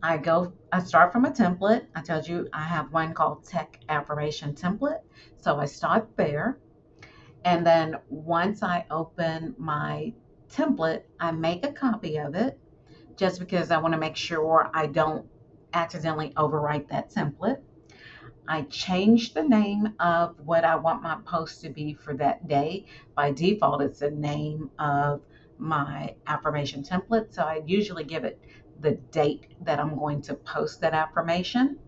I start from a template. I told you I have one called Tech Affirmation Template. So I start there. And then once I open my template, I make a copy of it just because I want to make sure I don't accidentally overwrite that template. I change the name of what I want my post to be for that day. By default, it's the name of my affirmation template. So I usually give it the date that I'm going to post that affirmation.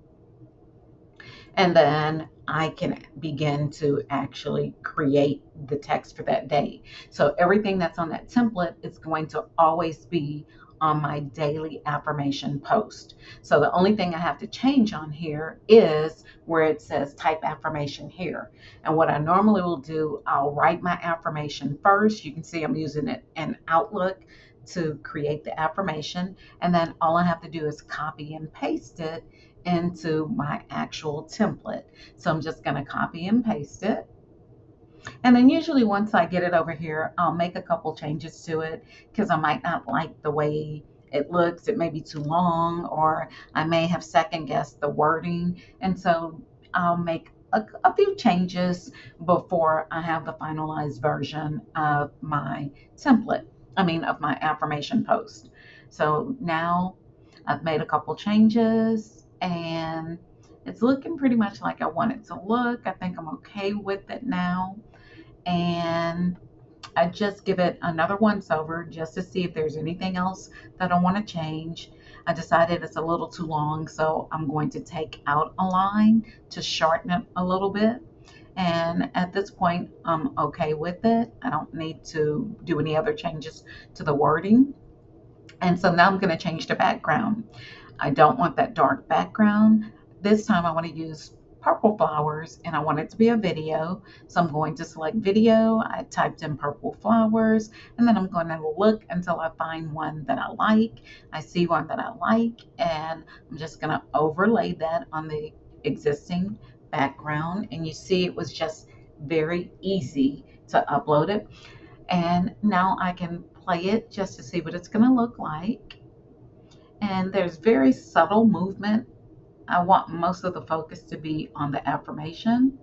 And then I can begin to actually create the text for that day. So everything that's on that template is going to always be on my daily affirmation post. So the only thing I have to change on here is where it says type affirmation here. And what I normally will do, I'll write my affirmation first. You can see I'm using it in Outlook to create the affirmation. And then all I have to do is copy and paste it into my actual template. So I'm just going to copy and paste it. And then usually once I get it over here, I'll make a couple changes to it because I might not like the way it looks. It may be too long, or I may have second guessed the wording. And so I'll make a few changes before I have the finalized version of my template. Of my affirmation post. So now I've made a couple changes and it's looking pretty much like I want it to look. I think I'm okay with it now. And I just give it another once over just to see if there's anything else that I want to change. I decided it's a little too long, so I'm going to take out a line to shorten it a little bit. And at this point, I'm okay with it. I don't need to do any other changes to the wording. And so now I'm going to change the background. I don't want that dark background. This time I want to use purple flowers and I want it to be a video. So I'm going to select video. I typed in purple flowers and then I'm going to look until I find one that I like. I see one that I like and I'm just going to overlay that on the existing background. And you see it was just very easy to upload it. And now I can play it just to see what it's going to look like. And there's very subtle movement. I want most of the focus to be on the affirmation.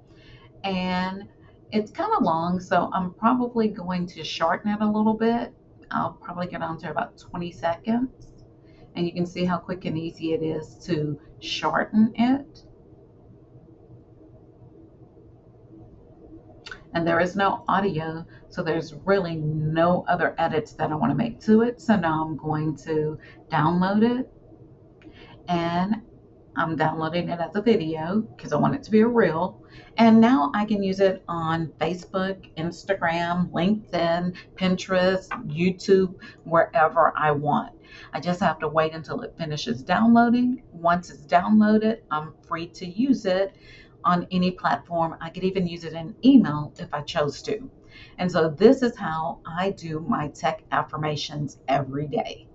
And it's kind of long, so I'm probably going to shorten it a little bit. I'll probably get on to about 20 seconds. And you can see how quick and easy it is to shorten it. And there is no audio, so there's really no other edits that I want to make to it. So now I'm going to download it, and I'm downloading it as a video because I want it to be a reel. And now I can use it on Facebook, Instagram, LinkedIn, Pinterest, YouTube, wherever I want. I just have to wait until it finishes downloading. Once it's downloaded, I'm free to use it on any platform. I could even use it in email if I chose to. And so this is how I do my tech affirmations every day.